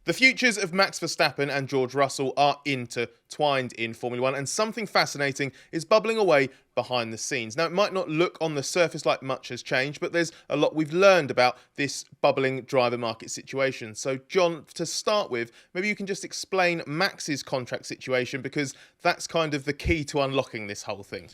The futures of Max Verstappen and George Russell are intertwined in Formula One, and something fascinating is bubbling away behind the scenes. Now, it might not look on the surface like much has changed, but there's a lot we've learned about this bubbling driver market situation. So, John, to start with, maybe you can just explain Max's contract situation, because that's kind of the key to unlocking this whole thing.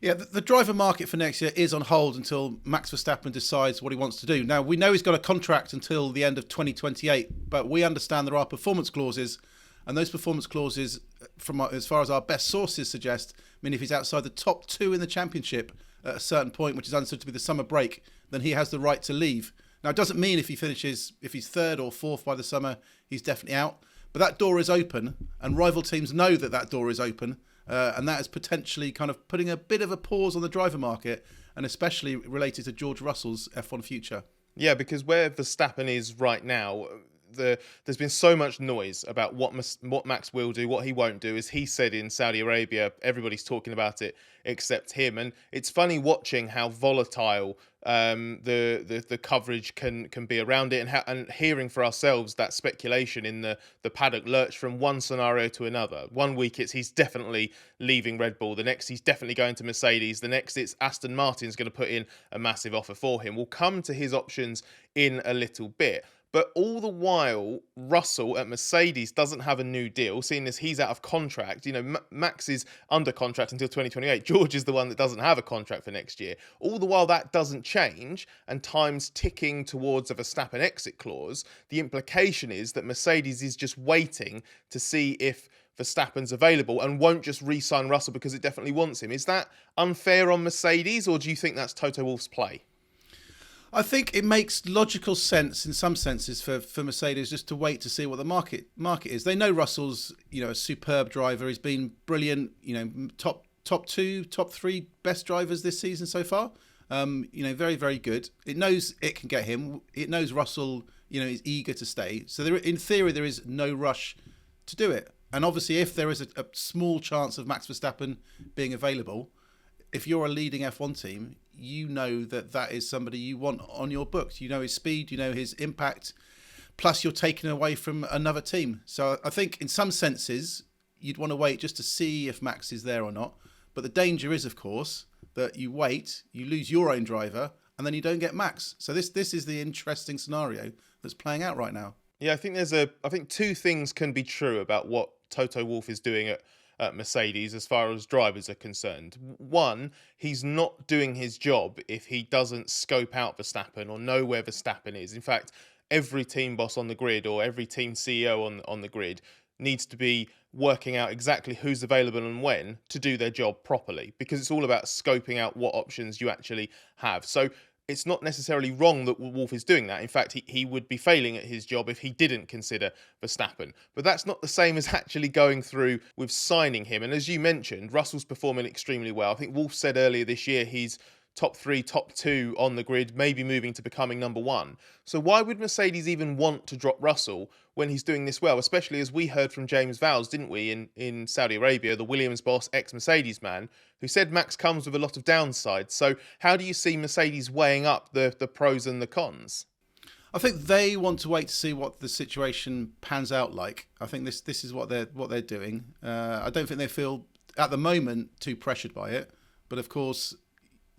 Yeah, the driver market for next year is on hold until Max Verstappen decides what he wants to do. Now, we know he's got a contract until the end of 2028, but we understand there are performance clauses, and those performance clauses, from as far as our best sources suggest, mean if he's outside the top two in the championship at a certain point, which is understood to be the summer break, then he has the right to leave. Now, it doesn't mean if he's third or fourth by the summer, he's definitely out. But that door is open, and rival teams know that door is open. And that is potentially kind of putting a bit of a pause on the driver market, and especially related to George Russell's F1 future. Yeah, because where Verstappen is right now, there's been so much noise about what Max will do, what he won't do. As he said in Saudi Arabia, everybody's talking about it except him. And it's funny watching how volatile the coverage can be around it, and hearing for ourselves that speculation in the paddock lurch from one scenario to another. One week it's he's definitely leaving Red Bull, the next he's definitely going to Mercedes, the next it's Aston Martin's going to put in a massive offer for him. We'll come to his options in a little bit. But all the while, Russell at Mercedes doesn't have a new deal, seeing as he's out of contract. You know, Max is under contract until 2028. George is the one that doesn't have a contract for next year. All the while that doesn't change, and time's ticking towards a Verstappen exit clause, the implication is that Mercedes is just waiting to see if Verstappen's available and won't just re-sign Russell because it definitely wants him. Is that unfair on Mercedes, or do you think that's Toto Wolff's play? I think it makes logical sense in some senses for Mercedes just to wait to see what the market is. They know Russell's, a superb driver. He's been brilliant, top two, top three best drivers this season so far. Very, very good. It knows it can get him. It knows Russell, is eager to stay. So in theory, there is no rush to do it. And obviously, if there is a small chance of Max Verstappen being available, if you're a leading F1 team, you know that is somebody you want on your books. You know his speed, you know his impact, plus you're taking away from another team. So I think in some senses, you'd want to wait just to see if Max is there or not. But the danger is, of course, that you wait, you lose your own driver, and then you don't get Max. So this is the interesting scenario that's playing out right now. Yeah, I think two things can be true about what Toto Wolff is doing at Mercedes as far as drivers are concerned. One, he's not doing his job if he doesn't scope out Verstappen or know where Verstappen is. In fact, every team boss on the grid or every team CEO on the grid needs to be working out exactly who's available and when to do their job properly, because it's all about scoping out what options you actually have. So it's not necessarily wrong that Wolff is doing that. In fact, he would be failing at his job if he didn't consider Verstappen. But that's not the same as actually going through with signing him. And as you mentioned, Russell's performing extremely well. I think Wolff said earlier this year he's top three, top two on the grid, maybe moving to becoming number one. So why would Mercedes even want to drop Russell when he's doing this well? Especially as we heard from James Vowles, didn't we, in Saudi Arabia, the Williams boss, ex-Mercedes man, who said Max comes with a lot of downsides. So how do you see Mercedes weighing up the pros and the cons? I think they want to wait to see what the situation pans out like. I think this is what they're doing. I don't think they feel at the moment too pressured by it, but of course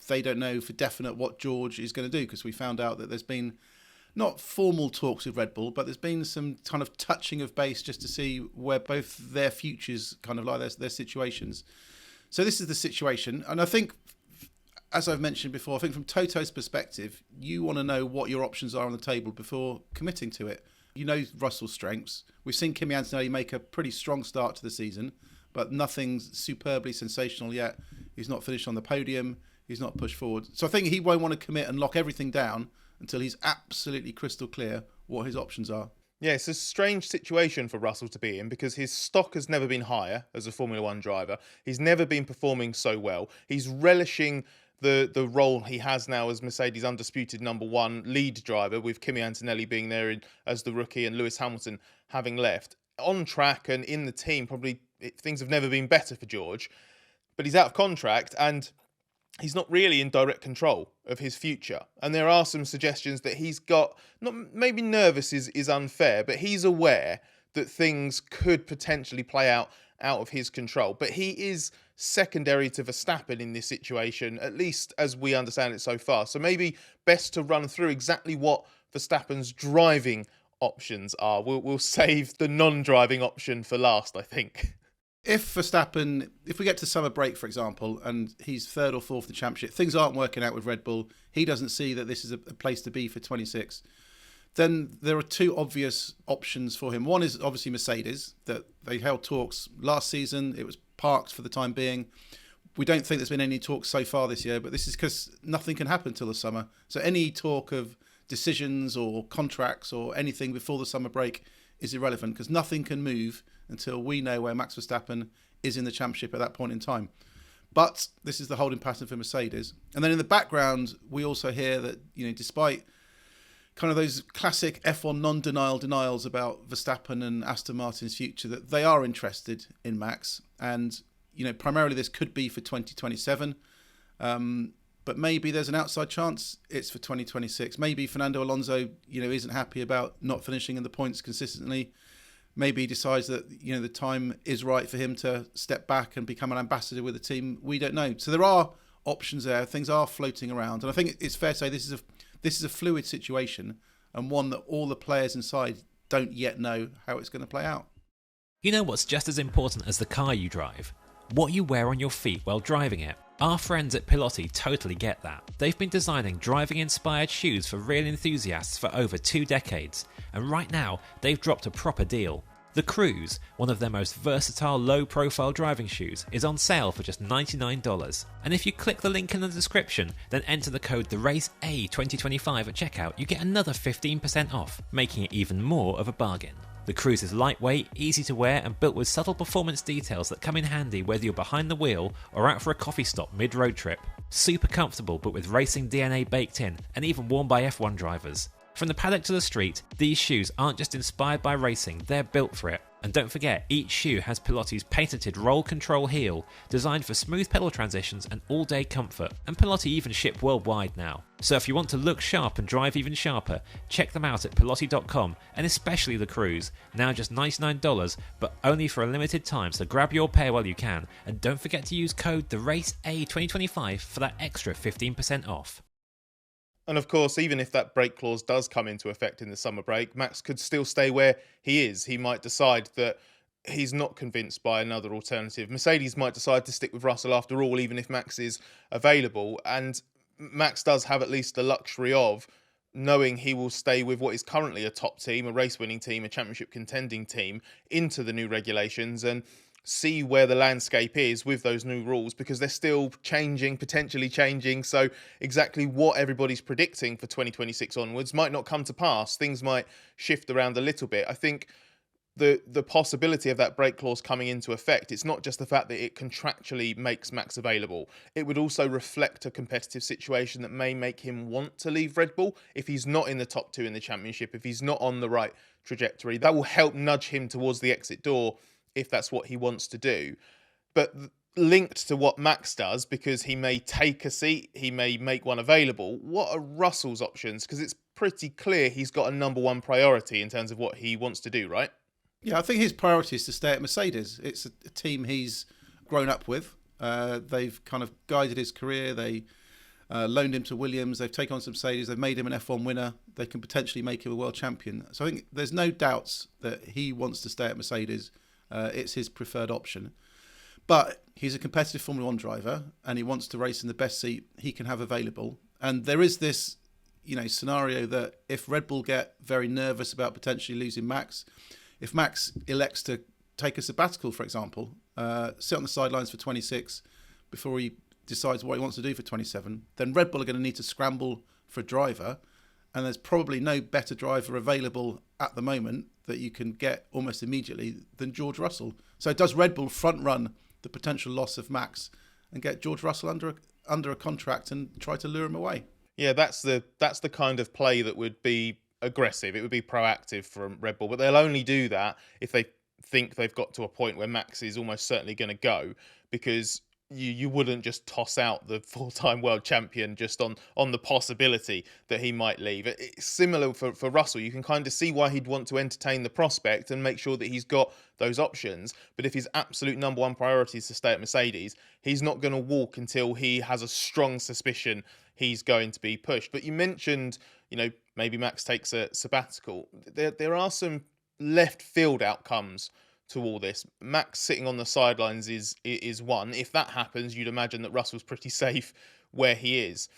they don't know for definite what George is going to do, because we found out that there's been not formal talks with Red Bull, but there's been some kind of touching of base just to see where both their futures kind of lie, their situations. So this is the situation. And I think, as I've mentioned before, I think from Toto's perspective, you want to know what your options are on the table before committing to it. You know Russell's strengths. We've seen Kimi Antonelli make a pretty strong start to the season, but nothing's superbly sensational yet. He's not finished on the podium. He's not pushed forward. So I think he won't want to commit and lock everything down until he's absolutely crystal clear what his options are. Yeah, it's a strange situation for Russell to be in, because his stock has never been higher as a Formula One driver. He's never been performing so well. He's relishing the role he has now as Mercedes' undisputed number one lead driver, with Kimi Antonelli being there as the rookie and Lewis Hamilton having left. On track and in the team, probably things have never been better for George. But he's out of contract, and he's not really in direct control of his future. And there are some suggestions that he's got, not maybe nervous is unfair, but he's aware that things could potentially play out of his control. But he is secondary to Verstappen in this situation, at least as we understand it so far. So maybe best to run through exactly what Verstappen's driving options are. We'll save the non-driving option for last, I think. If Verstappen, if we get to summer break, for example, and he's third or fourth in the championship, things aren't working out with Red Bull, he doesn't see that this is a place to be for 26, then there are two obvious options for him. One is obviously Mercedes, that they held talks last season. It was parked for the time being. We don't think there's been any talks so far this year, but this is because nothing can happen till the summer. So any talk of decisions or contracts or anything before the summer break is irrelevant, because nothing can move until we know where Max Verstappen is in the championship at that point in time. But this is the holding pattern for Mercedes. And then in the background, we also hear that, despite kind of those classic F1 denials about Verstappen and Aston Martin's future, that they are interested in Max. And, primarily this could be for 2027. But maybe there's an outside chance it's for 2026. Maybe Fernando Alonso, isn't happy about not finishing in the points consistently. Maybe he decides that, the time is right for him to step back and become an ambassador with the team. We don't know. So there are options there. Things are floating around. And I think it's fair to say this is a fluid situation, and one that all the players inside don't yet know how it's going to play out. You know what's just as important as the car you drive? What you wear on your feet while driving it. Our friends at Pilotti totally get that. They've been designing driving-inspired shoes for real enthusiasts for over 2 decades, and right now they've dropped a proper deal. The Cruise, one of their most versatile low-profile driving shoes, is on sale for just $99. And if you click the link in the description, then enter the code TheRaceA2025 at checkout, you get another 15% off, making it even more of a bargain. The Cruise is lightweight, easy to wear, and built with subtle performance details that come in handy whether you're behind the wheel or out for a coffee stop mid-road trip. Super comfortable, but with racing DNA baked in, and even worn by F1 drivers. From the paddock to the street, these shoes aren't just inspired by racing, they're built for it. And don't forget, each shoe has Pilotti's patented roll control heel, designed for smooth pedal transitions and all-day comfort, and Pilotti even ship worldwide now. So if you want to look sharp and drive even sharper, check them out at Pilotti.com, and especially the Cruise, now just $99, but only for a limited time, so grab your pair while you can, and don't forget to use code TheRaceA2025 for that extra 15% off. And of course, even if that break clause does come into effect in the summer break, Max could still stay where he is. He might decide that he's not convinced by another alternative. Mercedes might decide to stick with Russell after all, even if Max is available. And Max does have at least the luxury of knowing he will stay with what is currently a top team, a race-winning team, a championship contending team, into the new regulations and see where the landscape is with those new rules, because they're still changing, potentially changing. So exactly what everybody's predicting for 2026 onwards might not come to pass. Things might shift around a little bit. I think the possibility of that break clause coming into effect, it's not just the fact that it contractually makes Max available. It would also reflect a competitive situation that may make him want to leave Red Bull if he's not in the top 2 in the championship, if he's not on the right trajectory. That will help nudge him towards the exit door if that's what he wants to do. But linked to what Max does, because he may take a seat, he may make one available, what are Russell's options? Because it's pretty clear he's got a number one priority in terms of what he wants to do, right? Yeah, I think his priority is to stay at Mercedes. It's a team he's grown up with. They've kind of guided his career. They loaned him to Williams. They've taken on some Mercedes. They've made him an F1 winner. They can potentially make him a world champion. So I think there's no doubts that he wants to stay at Mercedes. It's his preferred option. But he's a competitive Formula 1 driver, and he wants to race in the best seat he can have available. And there is this, scenario that if Red Bull get very nervous about potentially losing Max, if Max elects to take a sabbatical, for example, sit on the sidelines for 26 before he decides what he wants to do for 27, then Red Bull are going to need to scramble for a driver, and there's probably no better driver available at the moment that you can get almost immediately than George Russell. So does Red Bull front run the potential loss of Max and get George Russell under a contract and try to lure him away? Yeah, that's the kind of play that would be aggressive. It would be proactive from Red Bull, but they'll only do that if they think they've got to a point where Max is almost certainly going to go, because you wouldn't just toss out the four-time world champion just on the possibility that he might leave. It's similar for Russell. You can kind of see why he'd want to entertain the prospect and make sure that he's got those options. But if his absolute number one priority is to stay at Mercedes, he's not going to walk until he has a strong suspicion he's going to be pushed. But you mentioned, maybe Max takes a sabbatical. There are some left field outcomes to all this. Max sitting on the sidelines is one. If that happens, you'd imagine that Russell's pretty safe where he is.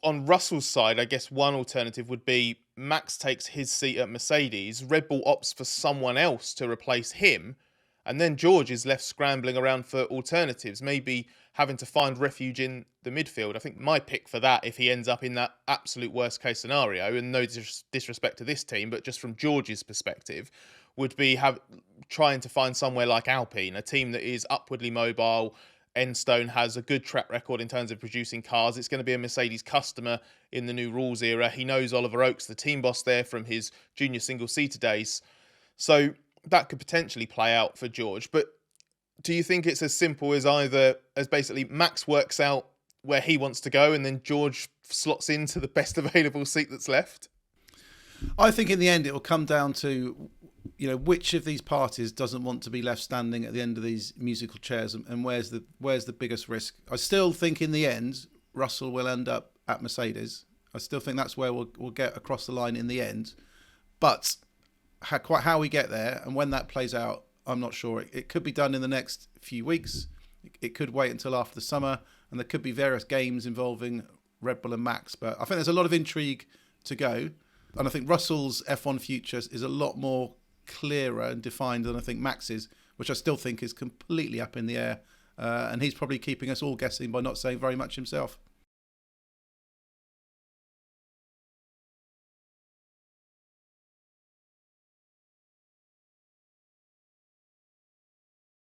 On Russell's side, I guess one alternative would be Max takes his seat at Mercedes, Red Bull opts for someone else to replace him, and then George is left scrambling around for alternatives, maybe having to find refuge in the midfield. I think my pick for that, if he ends up in that absolute worst case scenario, and no disrespect to this team, but just from George's perspective, would be trying to find somewhere like Alpine, a team that is upwardly mobile. Enstone has a good track record in terms of producing cars. It's going to be a Mercedes customer in the new rules era. He knows Oliver Oakes, the team boss there, from his junior single-seater days. So that could potentially play out for George. But do you think it's as simple as basically Max works out where he wants to go and then George slots into the best available seat that's left? I think in the end it will come down to, which of these parties doesn't want to be left standing at the end of these musical chairs, and where's the biggest risk. I still think in the end Russell will end up at Mercedes. I still think that's where we'll get across the line in the end. But how we get there and when that plays out, I'm not sure. It could be done in the next few weeks. It could wait until after the summer, and there could be various games involving Red Bull and Max. But I think there's a lot of intrigue to go. And I think Russell's F1 future is a lot more clearer and defined than I think Max's, which I still think is completely up in the air. And he's probably keeping us all guessing by not saying very much himself.